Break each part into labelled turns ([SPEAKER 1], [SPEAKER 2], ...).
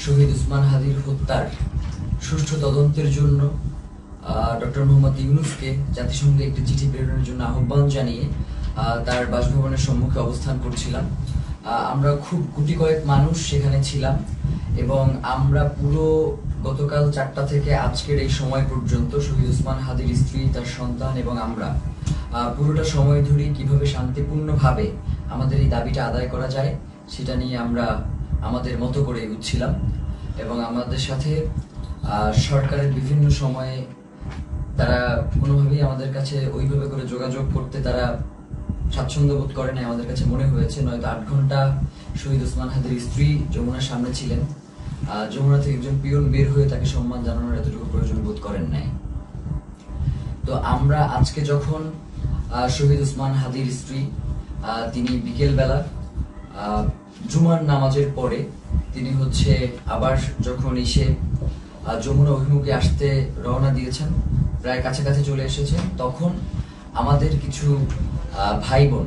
[SPEAKER 1] শহীদ উসমান হাদির হত্যার সুষ্ঠু তদন্তের জন্য ডক্টর মোহাম্মদ ইউনূসকে জাতিসংঘে একটি চিঠি প্রেরণের জন্য আহ্বান জানিয়ে তার বাসভবনের সম্মুখে অবস্থান করছিলাম। আমরা খুব গুটি কয়েক মানুষ সেখানে ছিলাম এবং আমরা পুরো গতকাল 4টা থেকে আজকের এই সময় পর্যন্ত শহীদ উসমান হাদির স্ত্রী, তার সন্তান এবং আমরা পুরোটা সময় ধরে কিভাবে শান্তিপূর্ণভাবে আমাদের এই দাবিটা আদায় করা যায় সেটা নিয়ে আমরা আমাদের মতো করে এগুচ্ছিলাম। এবং আমাদের সাথে সরকারের বিভিন্ন সময়ে তারা কোনোভাবেই আমাদের কাছে ওইভাবে করে যোগাযোগ করতে তারা স্বাচ্ছন্দ্য বোধ করে নাই আমাদের কাছে মনে হয়েছে। নয়তো 8 ঘন্টা শহীদ উসমান হাদির স্ত্রী যমুনার সামনে ছিলেন, যমুনা থেকে একজন পিয়ন বের হয়ে তাকে সম্মান জানানোর এতটুকু প্রয়োজন বোধ করেন নাই। তো আমরা আজকে যখন শহীদ উসমান হাদির স্ত্রী তিনি বিকেলবেলা জুমার নামাজের পরে তিনি আবার যখন এসে যমুনা অভিমুখে আসতে রওনা দিয়েছেন, প্রায় কাছাকাছি চলে এসেছেন, তখন আমাদের কিছু ভাই বোন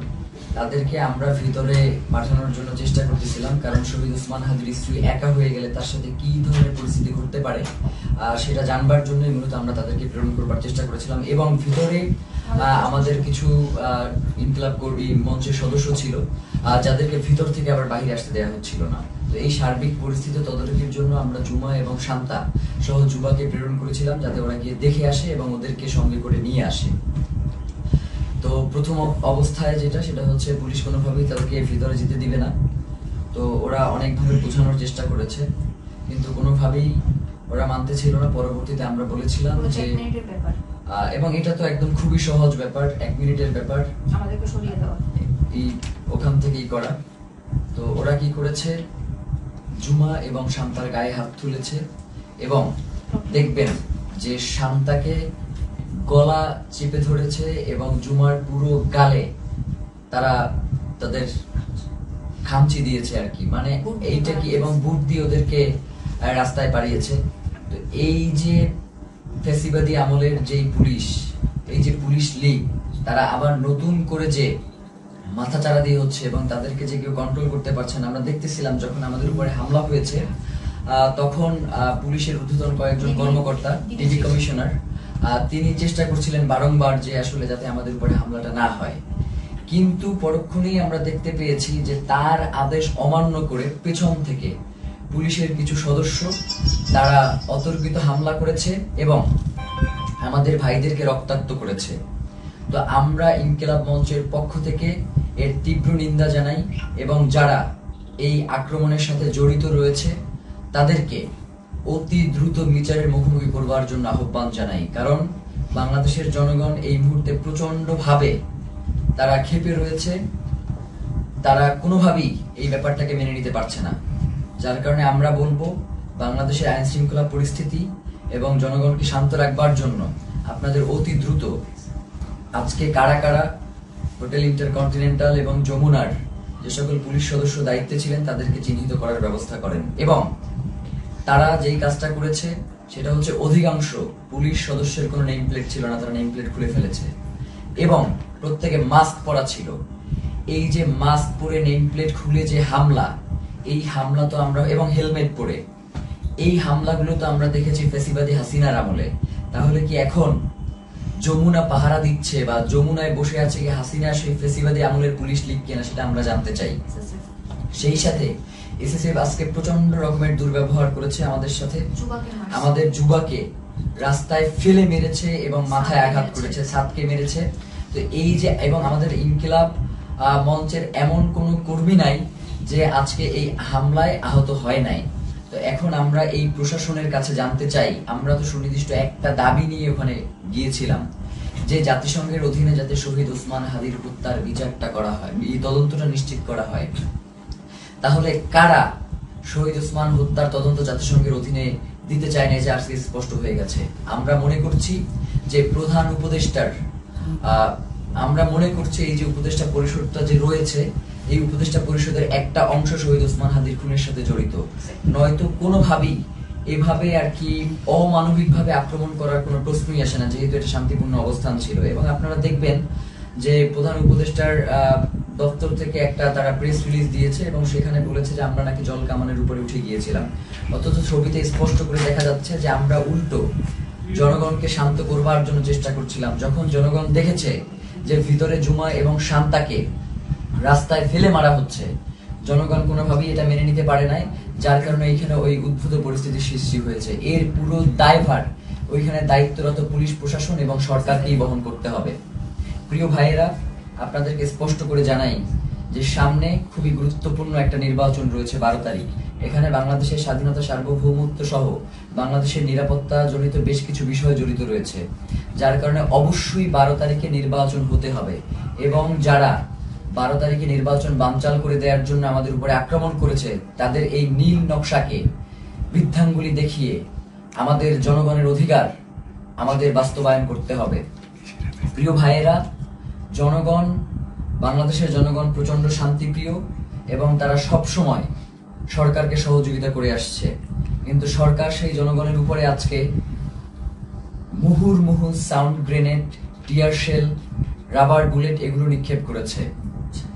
[SPEAKER 1] তাদেরকে আমরা ভিতরে পাঠানোর জন্য চেষ্টা করতেছিলাম, কারণ শহীদ উসমান হাদির স্ত্রী একা হয়ে গেলে তার সাথে কি ধরনের পরিস্থিতি ঘটতে পারে সেটা জানবার জন্যই মূলত আমরা তাদেরকে প্রেরণ করবার চেষ্টা করেছিলাম। এবং ভিতরে আমাদের কিছু ইনকিলাব কর্মী মঞ্চের সদস্য ছিল যাদেরকে ভিতর থেকে আবার বাইরে আসতে দেওয়া হচ্ছিল না। তো এই সার্বিক পরিস্থিতি তদারকির জন্য আমরা জুমা এবং শান্তা সহ যুবাকে প্রেরণ করেছিলাম, যাতে ওরা গিয়ে দেখে আসে এবং ওদেরকে সঙ্গে করে নিয়ে আসে। তো প্রথম অবস্থায় সেটা হচ্ছে পুলিশ কোনোভাবেই তাদেরকে ভিতরে যেতে দিবে না। তো ওরা অনেকভাবে বোঝানোর চেষ্টা করেছে, কিন্তু কোনোভাবেই ওরা মানতে ছিল না। পরবর্তীতে আমরা বলেছিলাম যে এবং এটা তো একদম খুবই সহজ ব্যাপার, 1 মিনিটের ব্যাপার,
[SPEAKER 2] আমাদেরকে সরিয়ে দেওয়া,
[SPEAKER 1] এই ওখান থেকেই করা। তো ওরা কি করেছে, জুমা এবং শান্তার গায়ে হাত তুলেছে এবং দেখবেন যে শান্তাকে গলা চেপে ধরেছে এবং জুমার পুরো গালে তারা তাদের খামচি দিয়েছে আর কি, মানে এইটা কি, এবং বুট দিয়ে ওদেরকে রাস্তায় পাঠিয়েছে। তো এই যে ফ্যাসিবাদী আমলের যেই পুলিশ, এই যে পুলিশ লীগ, তারা আবার নতুন করে যে মাথাচাড়া দিয়ে হচ্ছে এবং তাদেরকে যে কেউ কন্ট্রোল করতে পারছে না। আমরা দেখতেছিলাম যখন আমাদের উপরে হামলা হয়েছে তখন পুলিশের ঊর্ধ্বতন কয়েকজন কর্মকর্তা, ডিবি কমিশনার, তিনি চেষ্টা করছিলেন বারংবার যে আসলে যাতে আমাদের উপরে হামলাটা না হয়, কিন্তু পরক্ষণেই আমরা দেখতে পেয়েছি যে তার আদেশ অমান্য করে পেছন থেকে পুলিশের কিছু সদস্য তারা অতর্কিত হামলা করেছে এবং আমাদের ভাইদেরকে রক্তাক্ত করেছে। তো আমরা ইনকিলাব মঞ্চের পক্ষ থেকে এর তীব্র নিন্দা জানাই এবং যারা এই আক্রমণের সাথে জড়িত রয়েছে তাদেরকে অতি দ্রুত বিচারের মুখোমুখি করবার জন্য আহ্বান জানাই। কারণ বাংলাদেশের জনগণ এই মুহূর্তে প্রচন্ডভাবে তারা ক্ষেপে রয়েছে, তারা কোনোভাবেই এই ব্যাপারটাকে মেনে নিতে পারছে না। যার কারণে আমরা বলবো, বাংলাদেশের আইন শৃঙ্খলা পরিস্থিতি এবং জনগণকে শান্ত রাখবার জন্য আপনাদের অতি দ্রুত আজকে কারা কারা হোটেল ইন্টারকন্টিনেন্টাল এবং যমুনার যে সকল পুলিশ সদস্য দায়িত্বে ছিলেন তাদেরকে চিহ্নিত করার ব্যবস্থা করেন। এবং তারা যেই কাজটা করেছে সেটা হচ্ছে, অধিকাংশ পুলিশ সদস্যের কোনো নেম প্লেট ছিল না, তারা নেম প্লেট খুলে ফেলেছে এবং প্রত্যেকে মাস্ক পরা ছিল। এই যে মাস্ক পরে নেম প্লেট খুলে যে হামলা, এই হামলা তো আমরা, এবং হেলমেট পরে এই হামলাগুলো তো আমরা দেখেছি ফ্যাসিবাদী হাসিনার আমলে। তাহলে কি এখন যমুনা পাহারা দিচ্ছে বা যমুনায় বসে আছে কি হাসিনা সেই ফ্যাসিবাদী আমলের পুলিশ লীগ কিনা, সেটা আমরা জানতে চাই। সেই সাথে এসএসএফ আজকে প্রচন্ড রকমের দুর্ব্যবহার করেছে আমাদের সাথে, আমাদের যুবাকে রাস্তায় ফেলে মেরেছে এবং মাথায় আঘাত করেছে, ছাদকে মেরেছে। তো এই যে, এবং আমাদের ইনকিলাব মঞ্চের এমন কোনো কর্মী নাই যে আজকে এই হামলায় আহত হয় নাই। তো এখন আমরা এই প্রশাসনের কাছে জানতে চাই, আমরা তো সুনির্দিষ্ট একটা দাবি নিয়ে ওখানে গিয়েছিলাম যে জাতিসংঘের অধীনে যাতে শহীদ উসমান হাদির হত্যার বিচারটা করা হয়, এই তদন্তটা নিশ্চিত করা হয়। তাহলে কারা শহীদ উসমান হত্যার তদন্ত জাতিসংঘের অধীনে দিতে চায় না, যে আজকে স্পষ্ট হয়ে গেছে। আমরা মনে করছি যে প্রধান উপদেষ্টার, আমরা মনে করছি এই যে উপদেষ্টা পরিষদটা যে রয়েছে, এই উপদেষ্টা পরিষদের একটা অংশ শহীদ উসমান হাদির খুনের সাথে জড়িত। নয়তো কোনোভাবেই এভাবে আর কি অমানবিকভাবে আক্রমণ করার কোনো প্রশ্নই আসে না, যেহেতু এটা শান্তিপূর্ণ অবস্থান ছিল। এবং আপনারা দেখবেন যে প্রধান উপদেষ্টার দপ্তর থেকে একটা তারা প্রেস রিলিজ দিয়েছে এবং সেখানে বলেছে যে আমরা নাকি জল কামানের উপরে উঠে গিয়েছিলাম, অথচ ছবিতে স্পষ্ট করে দেখা যাচ্ছে যে আমরা উল্টো জনগণকে শান্ত করবার জন্য চেষ্টা করছিলাম। যখন জনগণ দেখেছে যে ভিতরে জুমা এবং শান্তাকে রাস্তায় ফেলে মারা হচ্ছে, জনগণ কোনোভাবেই এটা মেনে নিতে পারে নাই, যার কারণে এইখানে ওই উদ্ভূত পরিস্থিতির সৃষ্টি হয়েছে। এর পুরো দায়ভার ওইখানে দায়িত্বরত পুলিশ প্রশাসন এবং সরকারকেই বহন করতে হবে। প্রিয় ভাইয়েরা, আপনাদেরকে স্পষ্ট করে জানাই যে সামনে খুবই গুরুত্বপূর্ণ একটা নির্বাচন রয়েছে 12 তারিখ। এখানে বাংলাদেশের স্বাধীনতা, সার্বভৌমত্ব সহ বাংলাদেশের নিরাপত্তা জনিত বেশ কিছু বিষয় জড়িত রয়েছে, যার কারণে অবশ্যই 12 তারিখে নির্বাচন হতে হবে। এবং যারা 12 তারিখে নির্বাচন বানচাল করে দেওয়ার জন্য আমাদের উপরে আক্রমণ করেছে, তাদের এই নীল নকশাকে বৃদ্ধাঙ্গুলি দেখিয়ে আমাদের জনগণের অধিকার আমাদের বাস্তবায়ন করতে হবে। প্রিয় ভাইয়েরা, জনগণ, বাংলাদেশের জনগণ প্রচন্ড শান্তিপ্রিয় এবং তারা সব সময় সরকারকে সহযোগিতা করে আসছে, কিন্তু সরকার সেই জনগণের উপরে আজকে মুহুর্মুহু sound grenade, tear shell, rubber bullet এগুলো নিক্ষেপ করেছে।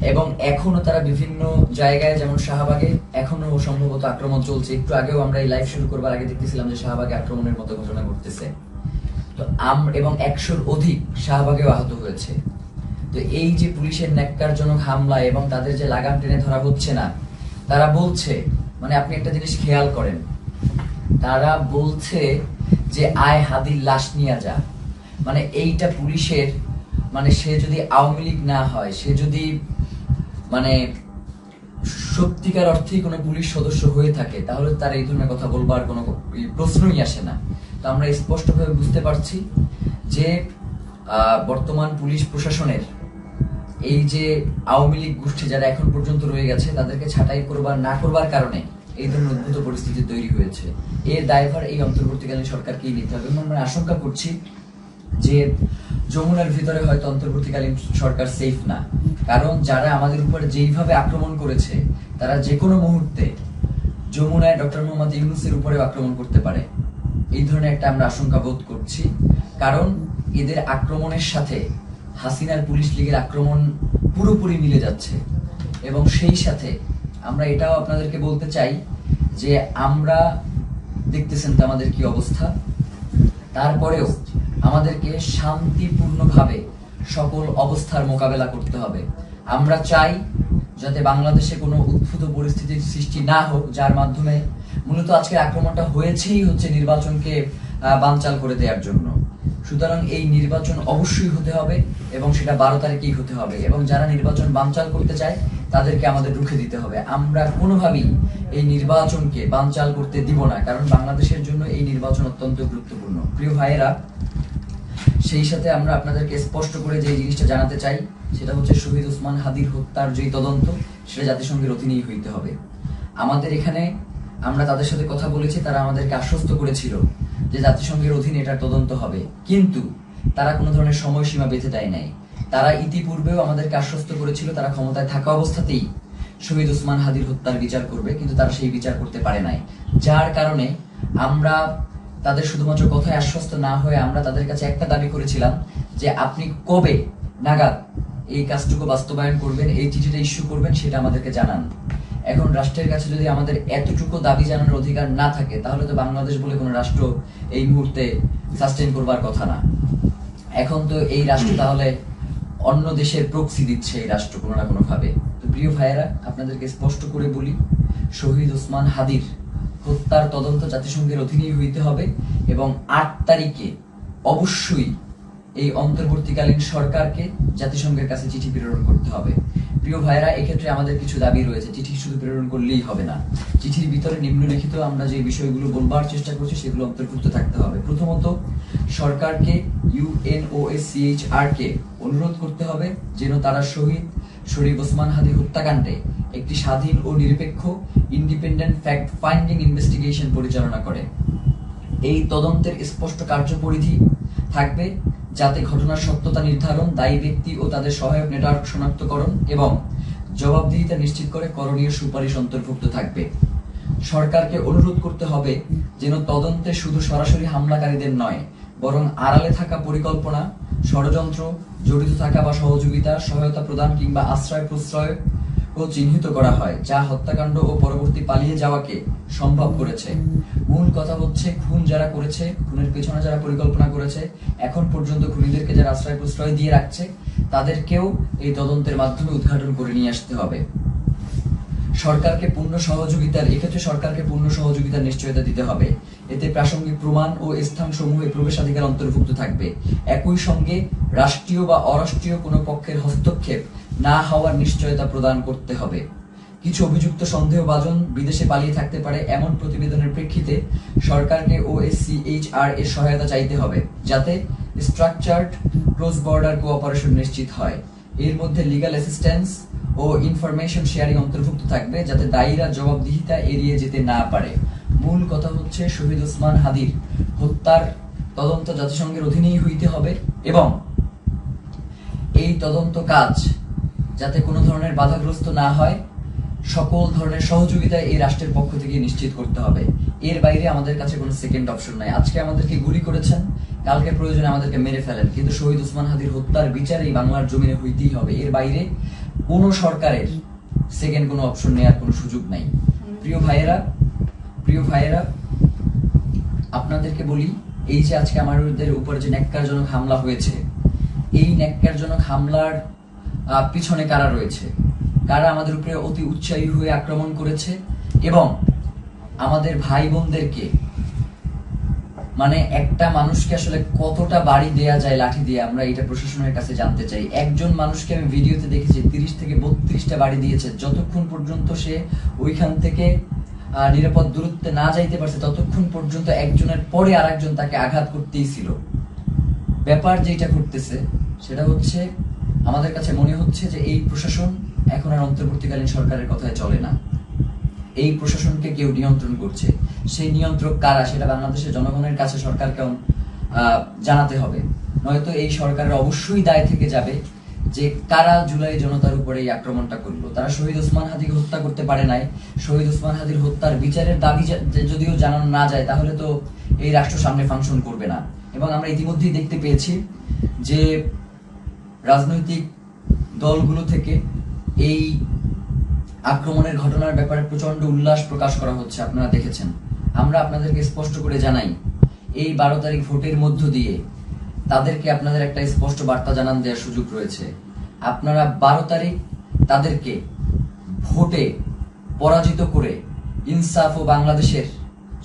[SPEAKER 1] এবং এখনো তারা বিভিন্ন জায়গায়, যেমন শাহবাগে এখনো সম্ভবত আক্রমণ চলছে। একটু আগেও আমরা এই লাইভ শুরু করবার আগে দেখতেছিলাম যে শাহবাগে আক্রমণের মতো ঘটনা ঘটতেছে। তো এবং 100-র অধিক শাহবাগেও আহত হয়েছে। তো এই যে পুলিশের ন্যাক্কারজনক হামলা এবং তাদের যে লাগাম টেনে ধরা হচ্ছে না, তারা বলছে, মানে আপনি একটা জিনিস খেয়াল করেন, তারা বলছে যে আয় হাদির লাশ নিয়ে যা। মানে এইটা পুলিশের, মানে সে যদি আওয়ামী লীগ না হয়, সে যদি মানে সত্যিকার অর্থেই কোনো পুলিশ সদস্য হয়ে থাকে, তাহলে তার এই ধরনের কথা বলবার কোনো প্রশ্নই আসে না। তো আমরা স্পষ্টভাবে বুঝতে পারছি যে বর্তমান পুলিশ প্রশাসনের এই যে আওয়ামী লীগ গোষ্ঠী যারা এখন পর্যন্ত রয়ে গেছে, তাদেরকে ছাঁটাই করবার না করবার কারণে এই ধরনের উদ্ভূত পরিস্থিতি তৈরি হয়েছে। এর দায়ভার এই অন্তর্বর্তীকালীন সরকারকেই নিতে হবে। এবং আমরা আশঙ্কা করছি যে যমুনার ভিতরে হয়তো অন্তর্বর্তীকালীন সরকার সেফ না, কারণ যারা আমাদের উপরে যেইভাবে আক্রমণ করেছে, তারা যে কোনো মুহূর্তে যমুনায় ডক্টর মোহাম্মদ ইউনূসের উপরেও আক্রমণ করতে পারে। এই ধরনের একটা আমরা আশঙ্কা বোধ করছি, কারণ এদের আক্রমণের সাথে হাসিনার পুলিশ লীগের আক্রমণ পুরোপুরি মিলে যাচ্ছে। এবং সেই সাথে আমরা এটাও আপনাদেরকে বলতে চাই যে আমরা দেখতেছেন তো আমাদের কি অবস্থা, তারপরেও আমাদেরকে শান্তিপূর্ণভাবে সকল অবস্থার মোকাবেলা করতে হবে। আমরা চাই যাতে বাংলাদেশে কোনো উদ্ভূত পরিস্থিতির সৃষ্টি না হোক, যার মাধ্যমে মূলত আজকের আক্রমণটা হয়েছেই হচ্ছে নির্বাচনকে বানচাল করে দেওয়ার জন্য। সুতরাং এই নির্বাচন অবশ্যই হতে হবে এবং সেটা 12 তারিখেই হতে হবে। এবং যারা নির্বাচন বানচাল করতে চায় তাদেরকে আমাদের রুখে দিতে হবে। আমরা কোনোভাবেই এই নির্বাচনকে বানচাল করতে দিব না, কারণ বাংলাদেশের জন্য এই নির্বাচন অত্যন্ত গুরুত্বপূর্ণ। প্রিয় ভাইয়েরা, সেই সাথে আমরা আপনাদেরকে স্পষ্ট করে যে জিনিসটা জানাতে চাই, সেটা হচ্ছে শহীদ ওসমান হাদির হত্যার যে তদন্ত, সেটা জাতিসংঘের অধীনেই হইতে হবে। আমাদের এখানে আমরা তাদের সাথে কথা বলেছি, তারা আমাদেরকে আশ্বস্ত করেছিল যে জাতিসংঘের অধীনে এটার তদন্ত হবে, কিন্তু তারা কোনো ধরনের সময়সীমা বেঁধে দেয় নাই। তারা ইতিপূর্বেও আমাদেরকে আশ্বস্ত করেছিল তারা ক্ষমতায় থাকা অবস্থাতেই শহীদ ওসমান হাদির হত্যার বিচার করবে, কিন্তু তারা সেই বিচার করতে পারে নাই। যার কারণে আমরা তাদের শুধুমাত্র কথায় আশ্বস্ত না হয়ে আমরা তাদের কাছে একটা দাবি করেছিলাম যে আপনি কবে নাগাদ এই কাজটুকু বাস্তবায়ন করবেন, এই চিঠিটা ইস্যু করবেন, সেটা আমাদেরকে জানান। এখন রাষ্ট্রের কাছে যদি আমাদের এতটুকু দাবি জানানোর অধিকার না থাকে, তাহলে তো বাংলাদেশ বলে কোনো রাষ্ট্র এই মুহূর্তে সাস্টেইন করবার কথা না। এখন তো এই রাষ্ট্র তাহলে অন্য দেশের প্রক্সি দিচ্ছে এই রাষ্ট্র কোনো না কোনো ভাবে। তো প্রিয় ভাইয়েরা, আপনাদেরকে স্পষ্ট করে বলি, শহীদ ওসমান হাদির হত্যার তদন্ত জাতিসংঘের অধীনেই হইতে হবে এবং 8 তারিখে অবশ্যই এই অন্তর্বর্তীকালীন সরকারকে জাতিসংঘের কাছে চিঠি প্রেরণ করতে হবে। প্রিয় ভাইরা, এক্ষেত্রে আমাদের কিছু দাবি রয়েছে। চিঠি শুধু প্রেরণ করলেই হবে না, চিঠির ভিতরে নিম্নলিখিত আমরা যে বিষয়গুলো বলবার চেষ্টা করছি সেগুলো অন্তর্ভুক্ত থাকতে হবে। প্রথমত, সরকারকে UNOSCHR কে অনুরোধ করতে হবে যেন তারা শহীদ শরীফ ওসমান হাদি হত্যাকাণ্ডে একটি স্বাধীন ও নিরপেক্ষ ইন্ডিপেন্ডেন্ট ফ্যাক্ট ফাইন্ডিং ইনভেস্টিগেশন পরিচালনা করে। এই তদন্তের স্পষ্ট কার্যপরিধি থাকবে যাতে ঘটনার সত্যতা নির্ধারণ, দায়ী ব্যক্তি ও তাদের সহায়ক নেটওয়ার্ক শনাক্তকরণ এবং জবাবদিহিতা নিশ্চিত করে করণীয় সুপারিশ অন্তর্ভুক্ত থাকবে। সরকারকে অনুরোধ করতে হবে যেন তদন্তে শুধু সরাসরি হামলাকারীদের নয়, বরং আড়ালে থাকা পরিকল্পনা, ষড়যন্ত্র, জড়িত থাকা বা সহযোগিতা, সহায়তা প্রদান কিংবা আশ্রয় প্রশ্রয় ও চিহ্নিত করা হয়, যা হত্যাকাণ্ড ও পরবর্তী পালিয়ে যাওয়াকে সম্ভব করেছে। মূল কথা হচ্ছে, খুন যারা করেছে, খুনের পেছনে যারা পরিকল্পনা করেছে, এখন পর্যন্ত খুনিদেরকে যারা আশ্রয় প্রশ্রয় দিয়ে রাখছে, তাদেরকেও এই তদন্তের মাধ্যমে উদ্ঘাটন করে নিয়ে আসতে হবে। এক্ষেত্রে সরকারকে পূর্ণ সহযোগিতার নিশ্চয়তা দিতে হবে। এতে প্রাসঙ্গিক প্রমাণ ও স্থানসমূহে প্রবেশাধিকার অন্তর্ভুক্ত থাকবে। একই সঙ্গে রাষ্ট্রীয় বা অরাষ্ট্রীয় কোনো পক্ষের হস্তক্ষেপ না হওয়ার নিশ্চয়তা প্রদান করতে হবে। কিছু অভিযুক্ত সন্দেহভাজন বিদেশে পালিয়ে থাকতে পারে এমন প্রতিবেদনের প্রেক্ষিতে সরকারকে OSCHR এর সহায়তা চাইতে হবে, যাতে স্ট্রাকচার্ড ক্রস বর্ডার কোঅপারেশন নিশ্চিত হয়। এর মধ্যে লিগ্যাল অ্যাসিস্ট্যান্স ও ইনফরমেশন শেয়ারিং অন্তর্ভুক্ত থাকবে, যাতে দায়ীরা জবাবদিহিতা এড়িয়ে যেতে না পারে। মূল কথা হচ্ছে, শহীদ ওসমান হাদির হত্যার তদন্ত জাতিসংঘের অধীনেই হইতে হবে এবং এই তদন্ত কাজ যাতে কোনো ধরনের বাধাগ্রস্ত না হয়, সকল ধরনের সহযোগিতা এই রাষ্ট্রের পক্ষ থেকে নিশ্চিত করতে হবে। এর বাইরে আমাদের কাছে কোনো সেকেন্ড অপশন নাই। আজকে আমাদেরকে গুলি করেছেন, কালকে প্রয়োজনে আমাদেরকে মেরে ফেলেন, কিন্তু শহীদ ওসমান হাদির হত্যার বিচার এই বাংলার জমিনে হইতেই হবে। এর বাইরে কোনো সরকারের সেকেন্ড কোনো অপশন নেওয়ার কোনো সুযোগ নাই। প্রিয় ভাইয়েরা, আপনাদেরকে বলি, এই যে আজকে আমাদের উপরে যে ন্যাক্কারজনক হামলা হয়েছে, এই ন্যাক্কারজনক হামলার পিছনে কারা রয়েছে, কারা আমাদের উপরে অতি উৎসাহী হয়ে আক্রমণ করেছে এবং আমাদের ভাই বোনদেরকে, মানে একটা মানুষকে আসলে কতটা বাড়ি দেয়া যায় লাঠি দিয়ে, আমরা এটা প্রশাসনের কাছে জানতে চাই। একজন মানুষকে আমি ভিডিওতে দেখেছি 30 থেকে 32টা বাড়ি দিয়েছে। যতক্ষণ পর্যন্ত সে ওইখান থেকে নিরাপদ দূরত্বে না যাইতে পারছে, ততক্ষণ পর্যন্ত একজনের পরে আরেকজন তাকে আঘাত করতেই ছিল। ব্যাপার যেটা ঘটতেছে সেটা হচ্ছে, আমাদের কাছে মনে হচ্ছে যে এই প্রশাসন এখন আর অন্তর্বর্তীকালীন সরকারের কথায় চলে না। এই প্রশাসনকে কেউ নিয়ন্ত্রণ করছে। সেই নিয়ন্ত্রক কারা, সেটা বাংলাদেশের জনগণের কাছে সরকারকে জানাতে হবে। নয়তো এই সরকারের অবশ্যই দায় থেকে যাবে যে কারা জুলাই জনতার উপরে এই আক্রমণটা করলো। তারা শহীদ ওসমান হাদিকে হত্যা করতে পারে নাই। শহীদ ওসমান হাদির হত্যার বিচারের দাবি যদিও জানানো না যায়, তাহলে তো এই রাষ্ট্র সামনে ফাংশন করবে না। এবং আমরা ইতিমধ্যেই দেখতে পেয়েছি যে রাজনৈতিক দলগুলো থেকে এই আক্রমণের ঘটনার ব্যাপারে প্রচন্ড উল্লাস প্রকাশ করা হচ্ছে, আপনারা দেখেছেন। আমরা আপনাদেরকে স্পষ্ট করে জানাই, এই 12 তারিখ ভোটের মধ্য দিয়ে তাদেরকে আপনাদের একটা স্পষ্ট বার্তা জানান দেওয়ার সুযোগ রয়েছে। আপনারা 12 তারিখ তাদেরকে ভোটে পরাজিত করে ইনসাফ ও বাংলাদেশের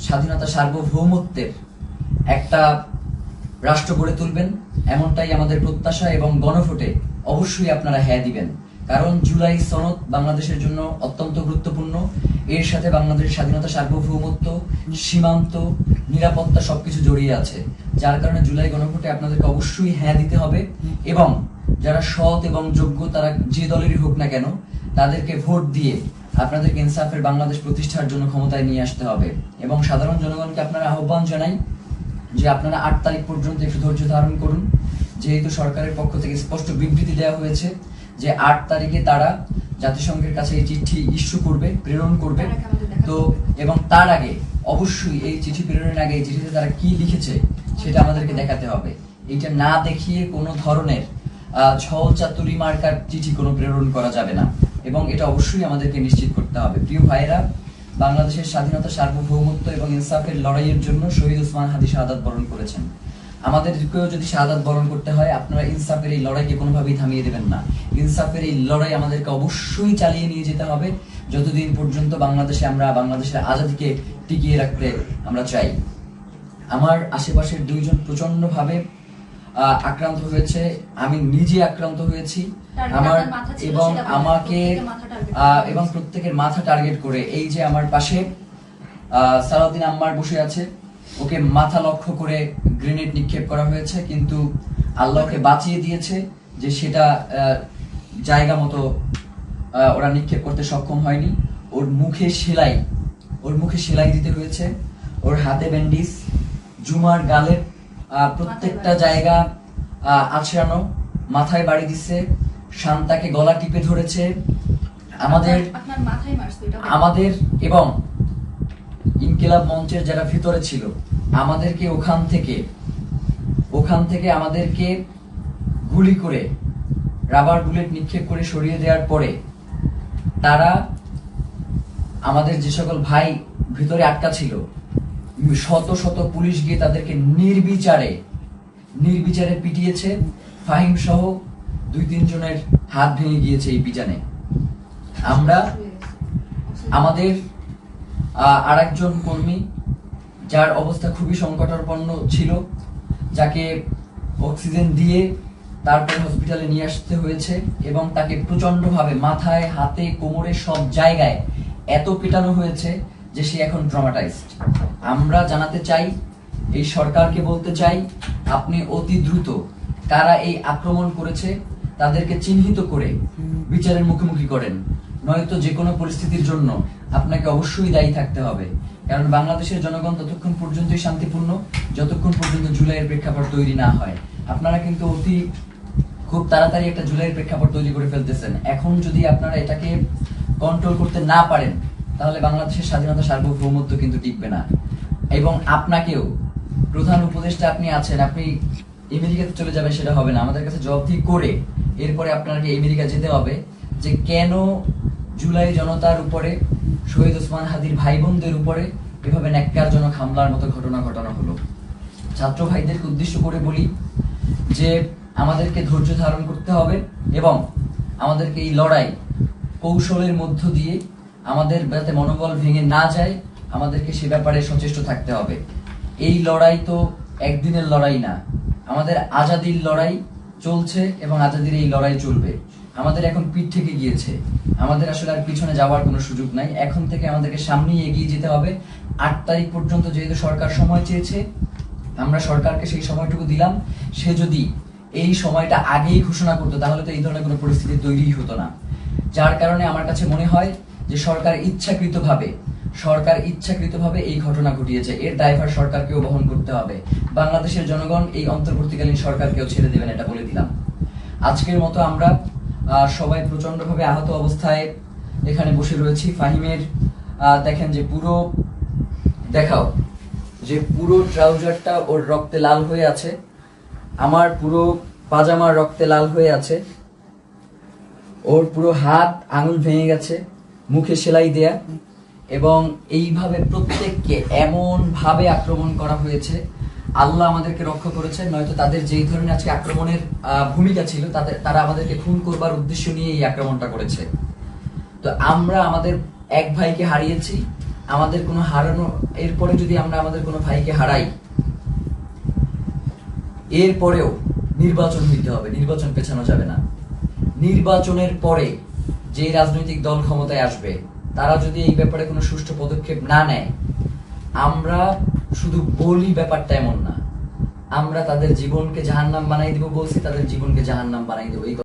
[SPEAKER 1] স্বাধীনতা সার্বভৌমত্বের একটা রাষ্ট্র গড়ে তুলবেন, এমনটাই আমাদের প্রত্যাশা। এবং গণভোটে অবশ্যই আপনারা হ্যাঁ দিবেন, কারণ জুলাই সনদ বাংলাদেশের জন্য অত্যন্ত গুরুত্বপূর্ণ। এর সাথে বাংলাদেশের স্বাধীনতা সার্বভৌমত্ব, সীমান্ত, নিরাপত্তা সবকিছু জড়িয়ে আছে। যার কারণে জুলাই গণভোটে আপনাদেরকে অবশ্যই হ্যাঁ দিতে হবে এবং যারা সৎ এবং যোগ্য, তারা যে দলেরই হোক না কেন, তাদেরকে ভোট দিয়ে আপনাদেরকে ইনসাফের বাংলাদেশ প্রতিষ্ঠার জন্য ক্ষমতায় নিয়ে আসতে হবে। এবং সাধারণ জনগণকে আপনারা আহ্বান জানাই যে আপনারা 8 তারিখ পর্যন্ত একটু ধৈর্য ধারণ করুন, যেহেতু সরকারের পক্ষ থেকে স্পষ্ট বিবৃতি দেওয়া হয়েছে যে 8 তারিখে তারা জাতিসংঘের কাছে এই চিঠি ইস্যু করবে, প্রেরণ করবে। তো এবং তার আগে অবশ্যই এই চিঠি প্রেরণের আগে এই চিঠিতে তারা কি লিখেছে সেটা আমাদেরকে দেখাতে হবে। এইটা না দেখিয়ে কোনো ধরনের ছল চাতুরি মার্কার চিঠি কোনো প্রেরণ করা যাবে না এবং এটা অবশ্যই আমাদেরকে নিশ্চিত করতে হবে। প্রিয় ভাইয়েরা, বাংলাদেশের স্বাধীনতা সার্বভৌমত্ব এবং ইনসাফের লড়াইয়ের জন্য শহীদ ওসমান হাদি শাহাদাত বরণ করেছেন। আমাদেরকেও যদি শাহাদাত বরণ করতে হয়, আপনারা ইনসাফের এই লড়াইকে কোনোভাবেই থামিয়ে দেবেন না। ইনসাফের এই লড়াই আমাদেরকে অবশ্যই চালিয়ে নিয়ে যেতে হবে যতদিন পর্যন্ত বাংলাদেশে আমরা বাংলাদেশের আজাদীকে টিকিয়ে রাখতে আমরা চাই। আমার আশেপাশের 2 জন প্রচন্ডভাবে আক্রান্ত হয়েছে, আমি নিজে আক্রান্ত হয়েছি। আমার এবং আমাকে এবং প্রত্যেকের মাথা টার্গেট করে, এই যে আমার পাশে সালাউদ্দিন আম্মার বসে আছে, ওকে মাথা লক্ষ্য করে গ্রেনেড নিক্ষেপ করা হয়েছে, কিন্তু আল্লাহকে বাঁচিয়ে দিয়েছে যে সেটা জায়গা মতো ওরা নিক্ষেপ করতে সক্ষম হয়নি। ওর মুখে সেলাই দিতে হয়েছে, ওর হাতে ব্যান্ডিজ, জুমার গালের প্রত্যেকটা জায়গা আছড়ানো, মাথায় বাড়ি দিচ্ছে, শান্তাকে গলা টিপে ধরেছে। আমাদের এবং ইনকিলাব মঞ্চের যারা ভিতরে ছিল, আমাদেরকে ওখান থেকে ওখান থেকে আমাদেরকে গুলি করে রাবার বুলেট নিক্ষেপ করে সরিয়ে দেওয়ার পরে তারা আমাদের যে সকল ভাই ভিতরে আটকা ছিল শত শত পুলিশ গিয়ে তাদেরকে নির্বিচারে পিটিয়েছে। ফাহিম সহ 2-3 জনের হাত ভেঙে গিয়েছে এই পিটানে। আমরা আমাদের আরেকজন কর্মী যার অবস্থা খুবই সংকটাপন্ন ছিল, যাকে অক্সিজেন দিয়ে তারপর হসপিটালে নিয়ে আসতে হয়েছে এবং তাকে প্রচন্ডভাবে মাথায়, হাতে, কোমরে সব জায়গায় এত পিটানো হয়েছে যে সে এখন ট্রমাটাইজড। আমরা জানাতে চাই, এই সরকারকে বলতে চাই, আপনি অতি দ্রুত কারা এই আক্রমণ করেছে তাদেরকে চিহ্নিত করে বিচারের মুখোমুখি করেন, নয়তো যে কোনো পরিস্থিতির জন্য আপনাকে অবশ্যই দায়ী থাকতে হবে। কারণ বাংলাদেশের জনগণ ততক্ষণ পর্যন্তই শান্তিপূর্ণ যতক্ষণ পর্যন্ত জুলাইয়ের প্রেক্ষাপট তৈরি না হয়। আপনারা কিন্তু খুব তাড়াতাড়ি একটা জুলাইয়ের প্রেক্ষাপট তৈরি করে ফেলতেছেন। এখন যদি আপনারা এটাকে কন্ট্রোল করতে না পারেন তাহলে বাংলাদেশের স্বাধীনতা, সার্বভৌমত্ব কিন্তু টিকবে না। এবং আপনাকেও, প্রধান উপদেষ্টা আপনি আছেন, আপনি আমেরিকাতে চলে যাবেন সেটা হবে না। আমাদের কাছে জবাবদিহি করে এরপরে আপনাকে আমেরিকা যেতে হবে যে কেন জুলাই জনতার উপরে, শহীদ ওসমান হাদির ভাই বোনদের উপরে এভাবে ন্যাক্কারজনক হামলার মতো ঘটনা ঘটানো হলো। ছাত্র ভাইদেরকে উদ্দেশ্য করে বলি যে আমাদেরকে ধৈর্য ধারণ করতে হবে এবং আমাদেরকে এই লড়াই কৌশলের মধ্য দিয়ে আমাদের যাতে মনোবল ভেঙে না যায় আমাদেরকে সে ব্যাপারে সচেষ্ট থাকতে হবে। এই লড়াই তো একদিনের লড়াই না, আমাদের আজাদির লড়াই চলছে এবং আজাদির এই লড়াই চলবে। আমাদের এখন পিঠ থেকে গিয়েছে, আমাদের আসলে আর পিছনে যাওয়ার কোনো সুযোগ নাই। এখন থেকে আমাদেরকে সামনেই এগিয়ে যেতে হবে। 8 তারিখ পর্যন্ত যেহেতু সরকার সময় চেয়েছে, আমরা সরকারকে সেই সময়টুকু দিলাম। সে যদি এই সময়টা আগেই ঘোষণা করতো তাহলে তো এই ধরনের কোনো পরিস্থিতি তৈরি হতো না। যার কারণে আমার কাছে মনে হয় যে সরকার ইচ্ছাকৃতভাবে এই ঘটনা ঘটিয়েছে। এর দায়ভার সরকারকেও বহন করতে হবে। বাংলাদেশের জনগণ এই অন্তর্বর্তীকালীন সরকারকেও ছেড়ে দেবেন, এটা বলে দিলাম। আজকের মতো আমরা সবাই প্রচন্ডভাবে আহত অবস্থায় এখানে বসে রয়েছি। ফাহিমের দেখেন যে পুরো ট্রাউজারটা ওর রক্তে লাল হয়ে আছে, আমার পুরো পাজামার রক্তে লাল হয়ে আছে, ওর পুরো হাত আঙুল ভেঙে গেছে, মুখে সেলাই দেয়া, এবং এইভাবে প্রত্যেককে এমন ভাবে আক্রমণ করা হয়েছে। আল্লাহ আমাদেরকে রক্ষা করেছেন, নয়তো তাদের যেই ধরনের আজকে আক্রমণের ভূমিকা ছিল তারা আমাদেরকে খুন করবার উদ্দেশ্য নিয়ে এই আক্রমণটা করেছে। তো আমরা আমাদের এক ভাইকে হারিয়েছি, আমাদের কোনো এরপরে যদি আমরা আমাদের কোনো ভাইকে হারাই, এরপরেও নির্বাচন হইতে হবে, নির্বাচন পেছানো যাবে না। নির্বাচনের পরে যে রাজনৈতিক দল ক্ষমতায় আসবে তারা যদি এই ব্যাপারে কোনো সুষ্ঠু পদক্ষেপ না নেয়, আমরা শুধু বলি ব্যাপারটা এমন না, আমরা তাদের জীবনকে জাহান্নাম বানাই দিব বলছি, তাদের জীবনকে জাহান্নাম বানাই দেবো।